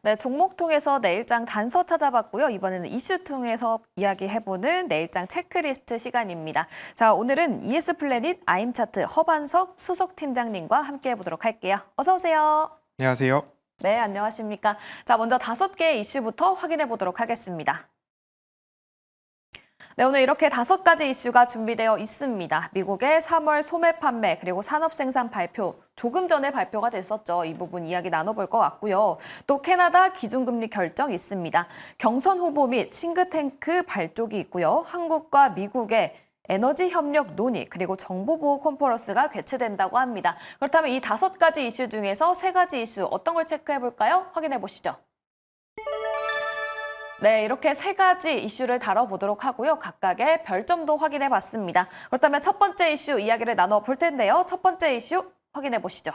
네, 종목 통해서 내일장 단서 찾아봤고요. 이번에는 이슈 통해서 이야기해보는 내일장 체크리스트 시간입니다. 자, 오늘은 ES플래닛 아임차트 허반석 수석팀장님과 함께 해보도록 할게요. 어서 오세요. 안녕하세요. 네, 안녕하십니까. 자, 먼저 5개의 이슈부터 확인해 보도록 하겠습니다. 네, 오늘 이렇게 5가지 이슈가 준비되어 있습니다. 미국의 3월 소매 판매 그리고 산업 생산 발표 조금 전에 발표가 됐었죠. 이 부분 이야기 나눠볼 것 같고요. 또 캐나다 기준금리 결정 있습니다. 경선 후보 및 싱크탱크 발족이 있고요. 한국과 미국의 에너지 협력 논의 그리고 정보보호 컨퍼런스가 개최된다고 합니다. 그렇다면 이 5가지 이슈 중에서 3가지 이슈 어떤 걸 체크해 볼까요? 확인해 보시죠. 네, 이렇게 3가지 이슈를 다뤄보도록 하고요. 각각의 별점도 확인해 봤습니다. 그렇다면 첫 번째 이슈 이야기를 나눠볼 텐데요. 첫 번째 이슈 확인해 보시죠.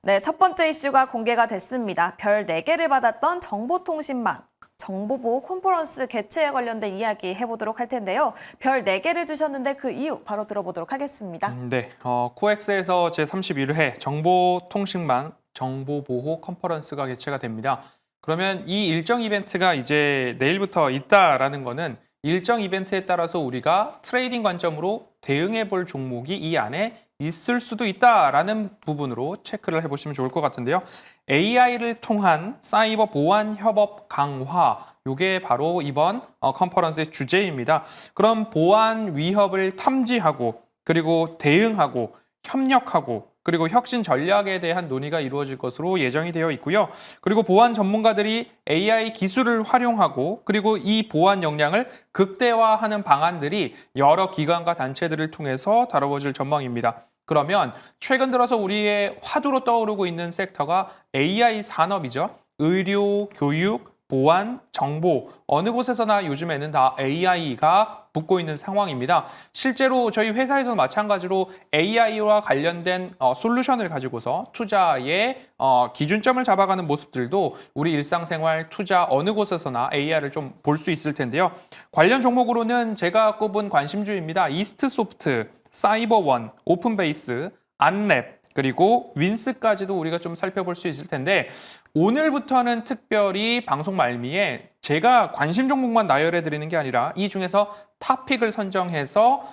네, 첫 번째 이슈가 공개가 됐습니다. 별 4개를 받았던 정보통신망 정보보호 컨퍼런스 개최에 관련된 이야기 해보도록 할 텐데요. 별 4개를 주셨는데 그 이유 바로 들어보도록 하겠습니다. 네, 코엑스에서 제31회 정보통신망 정보보호 컨퍼런스가 개최가 됩니다. 그러면 이 일정 이벤트가 이제 내일부터 있다라는 거는 일정 이벤트에 따라서 우리가 트레이딩 관점으로 대응해 볼 종목이 이 안에 있을 수도 있다라는 부분으로 체크를 해보시면 좋을 것 같은데요. AI를 통한 사이버 보안 협업 강화, 이게 바로 이번 컨퍼런스의 주제입니다. 그럼 보안 위협을 탐지하고 그리고 대응하고 협력하고 그리고 혁신 전략에 대한 논의가 이루어질 것으로 예정이 되어 있고요. 그리고 보안 전문가들이 AI 기술을 활용하고 그리고 이 보안 역량을 극대화하는 방안들이 여러 기관과 단체들을 통해서 다뤄질 전망입니다. 그러면 최근 들어서 우리의 화두로 떠오르고 있는 섹터가 AI 산업이죠. 의료, 교육, 보안, 정보, 어느 곳에서나 요즘에는 다 AI가 붙고 있는 상황입니다. 실제로 저희 회사에서도 마찬가지로 AI와 관련된 솔루션을 가지고서 투자의 기준점을 잡아가는 모습들도 우리 일상생활 투자 어느 곳에서나 AI를 좀 볼 수 있을 텐데요. 관련 종목으로는 제가 꼽은 관심주입니다. 이스트소프트, 사이버원, 오픈베이스, 안랩, 그리고 윈스까지도 우리가 좀 살펴볼 수 있을 텐데 오늘부터는 특별히 방송 말미에 제가 관심 종목만 나열해 드리는 게 아니라 이 중에서 탑픽을 선정해서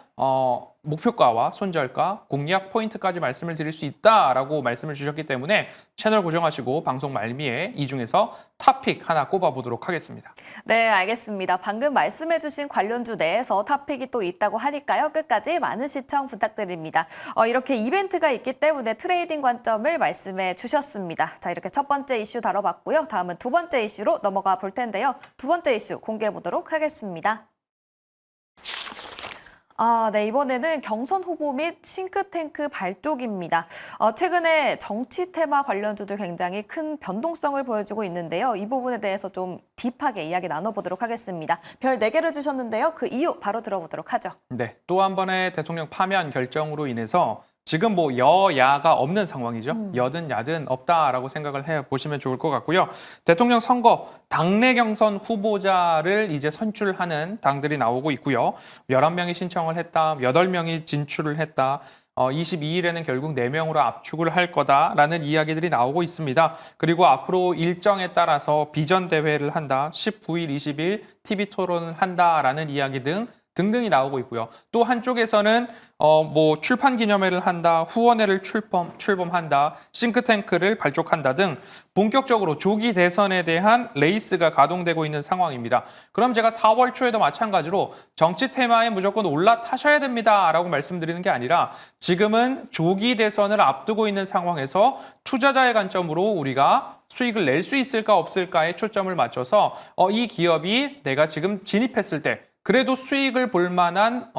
목표가와 손절가, 공략 포인트까지 말씀을 드릴 수 있다라고 말씀을 주셨기 때문에 채널 고정하시고 방송 말미에 이 중에서 탑픽 하나 꼽아보도록 하겠습니다. 네, 알겠습니다. 방금 말씀해주신 관련주 내에서 탑픽이 또 있다고 하니까요. 끝까지 많은 시청 부탁드립니다. 이렇게 이벤트가 있기 때문에 트레이딩 관점을 말씀해 주셨습니다. 자, 이렇게 첫 번째 이슈 다뤄봤고요. 다음은 두 번째 이슈로 넘어가 볼 텐데요. 두 번째 이슈 공개해 보도록 하겠습니다. 네, 이번에는 경선 후보 및 싱크탱크 발족입니다. 최근에 정치 테마 관련주도 굉장히 큰 변동성을 보여주고 있는데요. 이 부분에 대해서 좀 딥하게 이야기 나눠보도록 하겠습니다. 별 4개를 주셨는데요. 그 이유 바로 들어보도록 하죠. 네, 또 한 번의 대통령 파면 결정으로 인해서 지금 뭐 여야가 없는 상황이죠. 여든 야든 없다라고 생각을 해보시면 좋을 것 같고요. 대통령 선거 당내 경선 후보자를 이제 선출하는 당들이 나오고 있고요. 11명이 신청을 했다, 8명이 진출을 했다. 22일에는 결국 4명으로 압축을 할 거다라는 이야기들이 나오고 있습니다. 그리고 앞으로 일정에 따라서 비전 대회를 한다, 19일, 20일 TV 토론을 한다라는 이야기 등등이 나오고 있고요. 또 한쪽에서는 뭐 출판 기념회를 한다, 후원회를 출범한다, 싱크탱크를 발족한다 등 본격적으로 조기 대선에 대한 레이스가 가동되고 있는 상황입니다. 그럼 제가 4월 초에도 마찬가지로 정치 테마에 무조건 올라타셔야 됩니다라고 말씀드리는 게 아니라 지금은 조기 대선을 앞두고 있는 상황에서 투자자의 관점으로 우리가 수익을 낼 수 있을까 없을까에 초점을 맞춰서 이 기업이 내가 지금 진입했을 때 그래도 수익을 볼 만한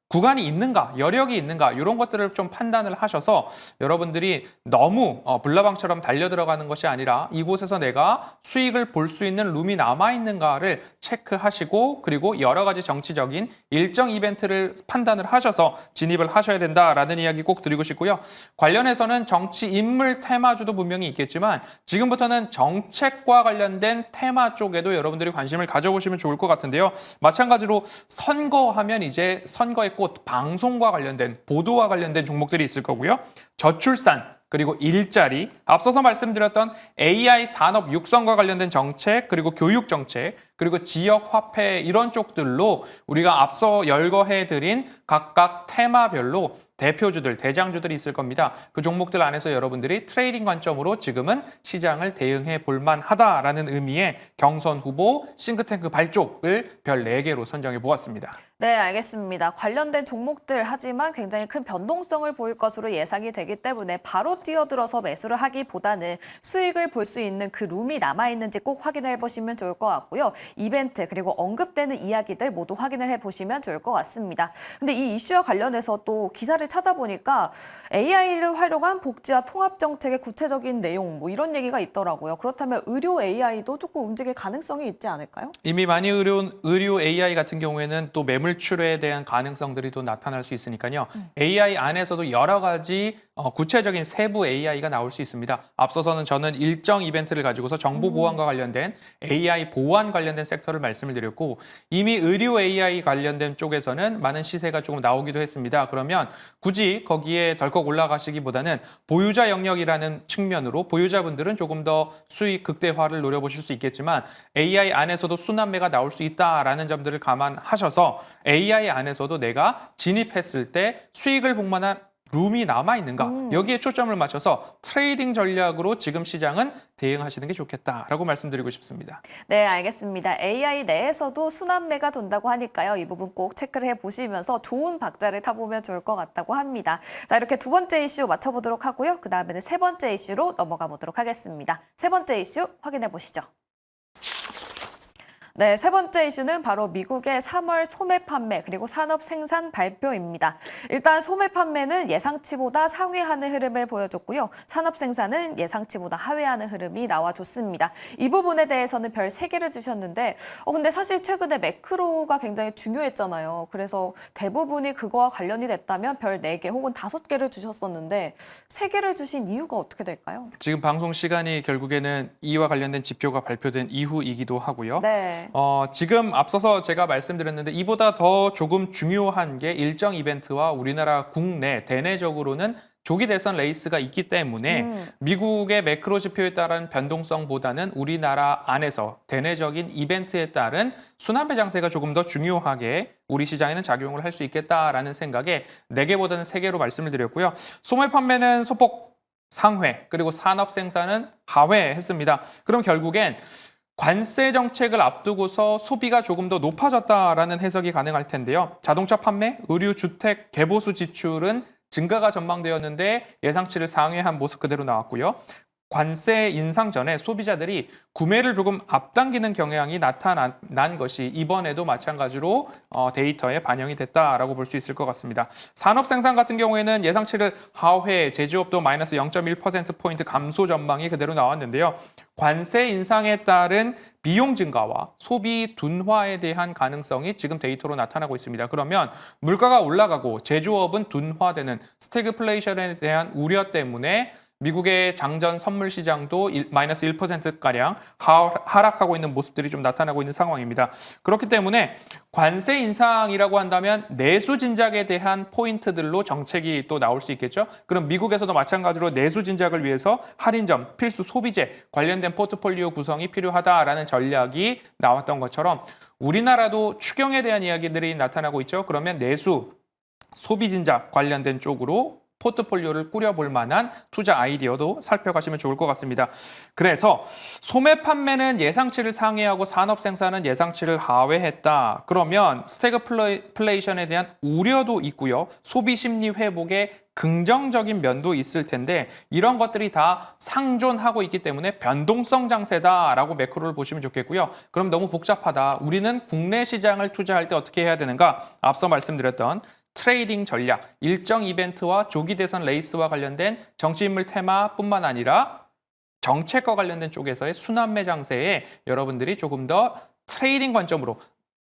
구간이 있는가, 여력이 있는가 이런 것들을 좀 판단을 하셔서 여러분들이 너무 불나방처럼 달려들어가는 것이 아니라 이곳에서 내가 수익을 볼 수 있는 룸이 남아있는가를 체크하시고 그리고 여러 가지 정치적인 일정 이벤트를 판단을 하셔서 진입을 하셔야 된다라는 이야기 꼭 드리고 싶고요. 관련해서는 정치 인물 테마주도 분명히 있겠지만 지금부터는 정책과 관련된 테마 쪽에도 여러분들이 관심을 가져보시면 좋을 것 같은데요. 마찬가지로 선거하면 이제 선거의 꽃, 방송과 관련된 보도와 관련된 종목들이 있을 거고요. 저출산, 그리고 일자리, 앞서서 말씀드렸던 AI 산업 육성과 관련된 정책, 그리고 교육 정책, 그리고 지역 화폐 이런 쪽들로 우리가 앞서 열거해드린 각각 테마별로 대표주들, 대장주들이 있을 겁니다. 그 종목들 안에서 여러분들이 트레이딩 관점으로 지금은 시장을 대응해 볼 만하다라는 의미의 경선 후보, 싱크탱크 발족을 별 4개로 선정해 보았습니다. 네, 알겠습니다. 관련된 종목들 하지만 굉장히 큰 변동성을 보일 것으로 예상이 되기 때문에 바로 뛰어들어서 매수를 하기보다는 수익을 볼 수 있는 그 룸이 남아있는지 꼭 확인해 보시면 좋을 것 같고요. 이벤트 그리고 언급되는 이야기들 모두 확인을 해보시면 좋을 것 같습니다. 근데 이 이슈와 관련해서 또 기사를 찾아보니까 AI를 활용한 복지와 통합 정책의 구체적인 내용 뭐 이런 얘기가 있더라고요. 그렇다면 의료 AI도 조금 움직일 가능성이 있지 않을까요? 이미 많이 의료 AI 같은 경우에는 또 매물출회에 대한 가능성들이 또 나타날 수 있으니까요. AI 안에서도 여러 가지 구체적인 세부 AI가 나올 수 있습니다. 앞서서는 저는 일정 이벤트를 가지고서 정보 보안과 관련된 AI 보안 관련된 섹터를 말씀을 드렸고 이미 의료 AI 관련된 쪽에서는 많은 시세가 조금 나오기도 했습니다. 그러면 굳이 거기에 덜컥 올라가시기보다는 보유자 영역이라는 측면으로 보유자분들은 조금 더 수익 극대화를 노려보실 수 있겠지만 AI 안에서도 순환매가 나올 수 있다라는 점들을 감안하셔서 AI 안에서도 내가 진입했을 때 수익을 볼 만한 룸이 남아있는가 여기에 초점을 맞춰서 트레이딩 전략으로 지금 시장은 대응하시는 게 좋겠다라고 말씀드리고 싶습니다. 네, 알겠습니다. AI 내에서도 순환매가 돈다고 하니까요. 이 부분 꼭 체크를 해보시면서 좋은 박자를 타보면 좋을 것 같다고 합니다. 자, 이렇게 두 번째 이슈 맞춰보도록 하고요. 그 다음에는 세 번째 이슈로 넘어가 보도록 하겠습니다. 세 번째 이슈 확인해 보시죠. 네, 세 번째 이슈는 바로 미국의 3월 소매 판매 그리고 산업 생산 발표입니다. 일단 소매 판매는 예상치보다 상회하는 흐름을 보여줬고요. 산업 생산은 예상치보다 하회하는 흐름이 나와줬습니다. 이 부분에 대해서는 별 3개를 주셨는데 근데 사실 최근에 매크로가 굉장히 중요했잖아요. 그래서 대부분이 그거와 관련이 됐다면 별 4개 혹은 5개를 주셨었는데 3개를 주신 이유가 어떻게 될까요? 지금 방송 시간이 결국에는 이와 관련된 지표가 발표된 이후이기도 하고요. 네. 지금 앞서서 제가 말씀드렸는데 이보다 더 조금 중요한 게 일정 이벤트와 우리나라 국내 대내적으로는 조기 대선 레이스가 있기 때문에 미국의 매크로 지표에 따른 변동성보다는 우리나라 안에서 대내적인 이벤트에 따른 순환매 장세가 조금 더 중요하게 우리 시장에는 작용을 할 수 있겠다라는 생각에 4개보다는 3개로 말씀을 드렸고요. 소매 판매는 소폭 상회 그리고 산업 생산은 하회했습니다. 그럼 결국엔 관세 정책을 앞두고서 소비가 조금 더 높아졌다라는 해석이 가능할 텐데요. 자동차 판매, 의류, 주택, 개보수 지출은 증가가 전망되었는데 예상치를 상회한 모습 그대로 나왔고요. 관세 인상 전에 소비자들이 구매를 조금 앞당기는 경향이 나타난 것이 이번에도 마찬가지로 데이터에 반영이 됐다라고 볼 수 있을 것 같습니다. 산업 생산 같은 경우에는 예상치를 하회, 제조업도 마이너스 0.1%포인트 감소 전망이 그대로 나왔는데요. 관세 인상에 따른 비용 증가와 소비 둔화에 대한 가능성이 지금 데이터로 나타나고 있습니다. 그러면 물가가 올라가고 제조업은 둔화되는 스태그플레이션에 대한 우려 때문에 미국의 장전 선물 시장도 마이너스 1%가량 하락하고 있는 모습들이 좀 나타나고 있는 상황입니다. 그렇기 때문에 관세 인상이라고 한다면 내수 진작에 대한 포인트들로 정책이 또 나올 수 있겠죠. 그럼 미국에서도 마찬가지로 내수 진작을 위해서 할인점, 필수 소비재 관련된 포트폴리오 구성이 필요하다라는 전략이 나왔던 것처럼 우리나라도 추경에 대한 이야기들이 나타나고 있죠. 그러면 내수, 소비 진작 관련된 쪽으로 포트폴리오를 꾸려볼 만한 투자 아이디어도 살펴가시면 좋을 것 같습니다. 그래서 소매 판매는 예상치를 상회하고 산업 생산은 예상치를 하회했다. 그러면 스태그플레이션에 대한 우려도 있고요. 소비 심리 회복에 긍정적인 면도 있을 텐데 이런 것들이 다 상존하고 있기 때문에 변동성 장세다라고 매크로를 보시면 좋겠고요. 그럼 너무 복잡하다. 우리는 국내 시장을 투자할 때 어떻게 해야 되는가? 앞서 말씀드렸던 트레이딩 전략, 일정 이벤트와 조기 대선 레이스와 관련된 정치인물 테마뿐만 아니라 정책과 관련된 쪽에서의 순환매 장세에 여러분들이 조금 더 트레이딩 관점으로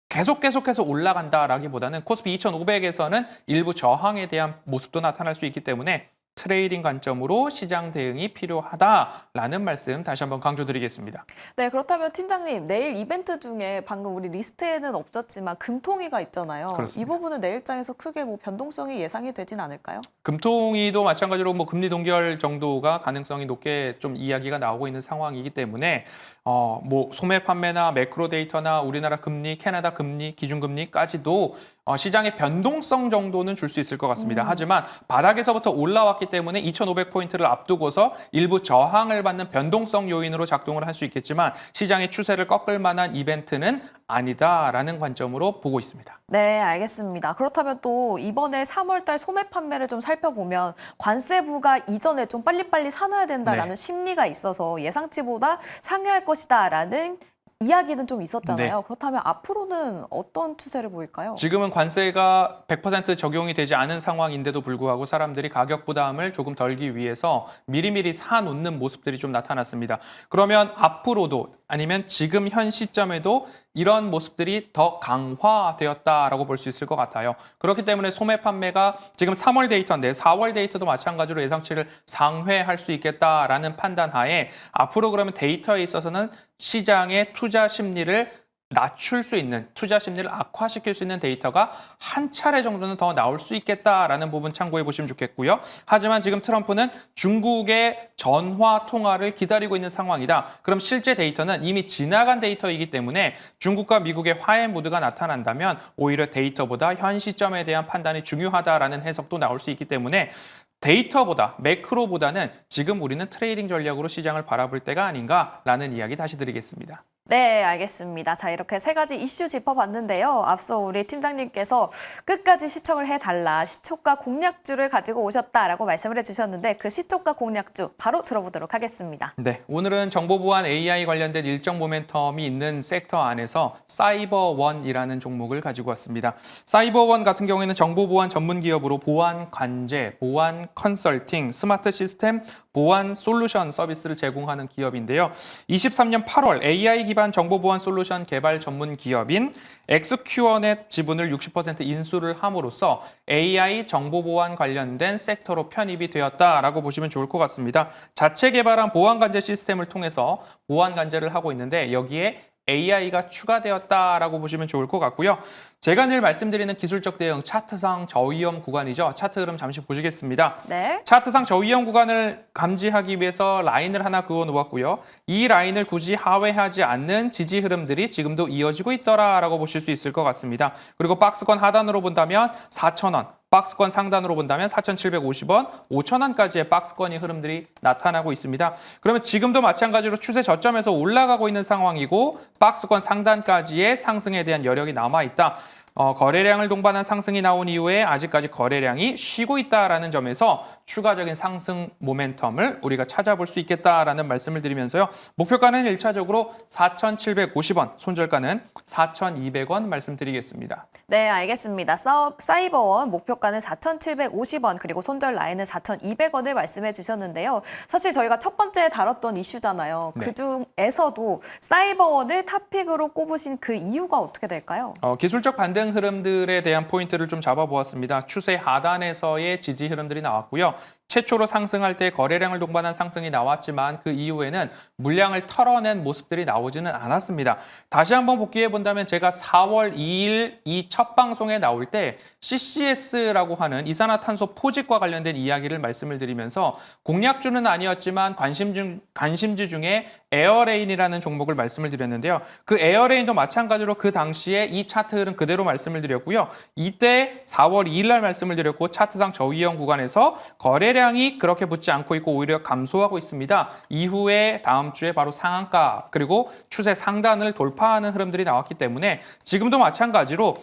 계속해서 올라간다라기보다는 코스피 2500에서는 일부 저항에 대한 모습도 나타날 수 있기 때문에 트레이딩 관점으로 시장 대응이 필요하다라는 말씀 다시 한번 강조드리겠습니다. 네, 그렇다면 팀장님, 내일 이벤트 중에 방금 우리 리스트에는 없었지만 금통위가 있잖아요. 그렇습니다. 이 부분은 내일장에서 크게 뭐 변동성이 예상이 되진 않을까요? 금통위도 마찬가지로 뭐 금리 동결 정도가 가능성이 높게 좀 이야기가 나오고 있는 상황이기 때문에 뭐 소매 판매나 매크로 데이터나 우리나라 금리, 캐나다 금리, 기준금리까지도 시장의 변동성 정도는 줄 수 있을 것 같습니다. 하지만 바닥에서부터 올라왔기 때문에 2,500포인트를 앞두고서 일부 저항을 받는 변동성 요인으로 작동을 할 수 있겠지만 시장의 추세를 꺾을 만한 이벤트는 아니다라는 관점으로 보고 있습니다. 네, 알겠습니다. 그렇다면 또 이번에 3월 달 소매 판매를 좀 살펴보면 관세부가 이전에 좀 빨리빨리 사놔야 된다라는 네. 심리가 있어서 예상치보다 상회할 것이다라는 이야기는 좀 있었잖아요. 네. 그렇다면 앞으로는 어떤 추세를 보일까요? 지금은 관세가 100% 적용이 되지 않은 상황인데도 불구하고 사람들이 가격 부담을 조금 덜기 위해서 미리미리 사놓는 모습들이 좀 나타났습니다. 그러면 앞으로도 아니면 지금 현 시점에도 이런 모습들이 더 강화되었다라고 볼 수 있을 것 같아요. 그렇기 때문에 소매 판매가 지금 3월 데이터인데 4월 데이터도 마찬가지로 예상치를 상회할 수 있겠다라는 판단 하에 앞으로 그러면 데이터에 있어서는 시장의 투자 심리를 낮출 수 있는, 투자 심리를 악화시킬 수 있는 데이터가 한 차례 정도는 더 나올 수 있겠다라는 부분 참고해 보시면 좋겠고요. 하지만 지금 트럼프는 중국의 전화 통화를 기다리고 있는 상황이다. 그럼 실제 데이터는 이미 지나간 데이터이기 때문에 중국과 미국의 화해 무드가 나타난다면 오히려 데이터보다 현 시점에 대한 판단이 중요하다라는 해석도 나올 수 있기 때문에 데이터보다 매크로보다는 지금 우리는 트레이딩 전략으로 시장을 바라볼 때가 아닌가라는 이야기 다시 드리겠습니다. 네, 알겠습니다. 자, 이렇게 세 가지 이슈 짚어봤는데요. 앞서 우리 팀장님께서 끝까지 시청을 해달라, 시초가 공략주를 가지고 오셨다라고 말씀을 해주셨는데 그 시초가 공략주 바로 들어보도록 하겠습니다. 네, 오늘은 정보보안 AI 관련된 일정 모멘텀이 있는 섹터 안에서 사이버원이라는 종목을 가지고 왔습니다. 사이버원 같은 경우에는 정보보안 전문 기업으로 보안 관제, 보안 컨설팅, 스마트 시스템, 보안 솔루션 서비스를 제공하는 기업인데요. 23년 8월 AI 기반 정보보안 솔루션 개발 전문 기업인 엑스큐어넷 지분을 60% 인수를 함으로써 AI 정보보안 관련된 섹터로 편입이 되었다라고 보시면 좋을 것 같습니다. 자체 개발한 보안 관제 시스템을 통해서 보안 관제를 하고 있는데 여기에 AI가 추가되었다라고 보시면 좋을 것 같고요. 제가 늘 말씀드리는 기술적 대응 차트상 저위험 구간이죠. 차트 흐름 잠시 보시겠습니다. 네. 차트상 저위험 구간을 감지하기 위해서 라인을 하나 그어 놓았고요. 이 라인을 굳이 하회하지 않는 지지 흐름들이 지금도 이어지고 있더라라고 보실 수 있을 것 같습니다. 그리고 박스권 하단으로 본다면 4,000원, 박스권 상단으로 본다면 4,750원, 5,000원까지의 박스권의 흐름들이 나타나고 있습니다. 그러면 지금도 마찬가지로 추세 저점에서 올라가고 있는 상황이고 박스권 상단까지의 상승에 대한 여력이 남아있다. 거래량을 동반한 상승이 나온 이후에 아직까지 거래량이 쉬고 있다라는 점에서 추가적인 상승 모멘텀을 우리가 찾아볼 수 있겠다라는 말씀을 드리면서요. 목표가는 1차적으로 4,750원, 손절가는 4,200원 말씀드리겠습니다. 네, 알겠습니다. 사이버원 목표가는 4,750원 그리고 손절 라인은 4,200원을 말씀해 주셨는데요. 사실 저희가 첫 번째 다뤘던 이슈잖아요. 네. 그중에서도 사이버원을 탑픽으로 꼽으신 그 이유가 어떻게 될까요? 기술적 반등 흐름들에 대한 포인트를 좀 잡아보았습니다. 추세 하단에서의 지지 흐름들이 나왔고요. 최초로 상승할 때 거래량을 동반한 상승이 나왔지만 그 이후에는 물량을 털어낸 모습들이 나오지는 않았습니다. 다시 한번 복귀해 본다면 제가 4월 2일 이 첫 방송에 나올 때 CCS라고 하는 이산화탄소 포집과 관련된 이야기를 말씀을 드리면서 공략주는 아니었지만 관심주 중에 에어레인이라는 종목을 말씀을 드렸는데요. 그 에어레인도 마찬가지로 그 당시에 이 차트 흐름 그대로 말씀을 드렸고요. 이때 4월 2일 날 말씀을 드렸고 차트상 저위험 구간에서 거래량이 그렇게 붙지 않고 있고 오히려 감소하고 있습니다. 이후에 다음 주에 바로 상한가 그리고 추세 상단을 돌파하는 흐름들이 나왔기 때문에 지금도 마찬가지로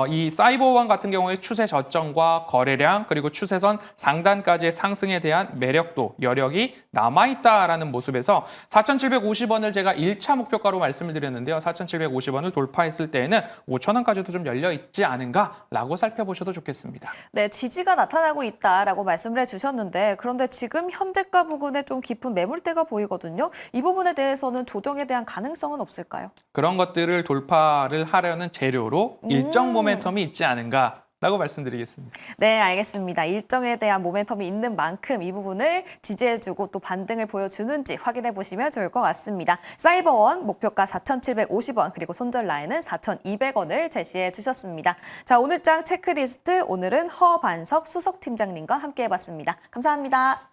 이 사이버원 같은 경우에 추세 저점과 거래량 그리고 추세선 상단까지의 상승에 대한 매력도 여력이 남아있다라는 모습에서 4,750원을 제가 1차 목표가로 말씀을 드렸는데요. 4,750원을 돌파했을 때에는 5,000원까지도 좀 열려있지 않은가라고 살펴보셔도 좋겠습니다. 네, 지지가 나타나고 있다라고 말씀을 해주셨는데 그런데 지금 현재가 부근에 좀 깊은 매물대가 보이거든요. 이 부분에 대해서는 조정에 대한 가능성은 없을까요? 그런 것들을 돌파를 하려는 재료로 일정 모멘텀이 있지 않은가 라고 말씀드리겠습니다. 네, 알겠습니다. 일정에 대한 모멘텀이 있는 만큼 이 부분을 지지해주고 또 반등을 보여주는지 확인해 보시면 좋을 것 같습니다. 사이버원 목표가 4,750원 그리고 손절 라인은 4,200원을 제시해 주셨습니다. 자, 오늘 장 체크리스트 오늘은 허반석 수석팀장님과 함께 해봤습니다. 감사합니다.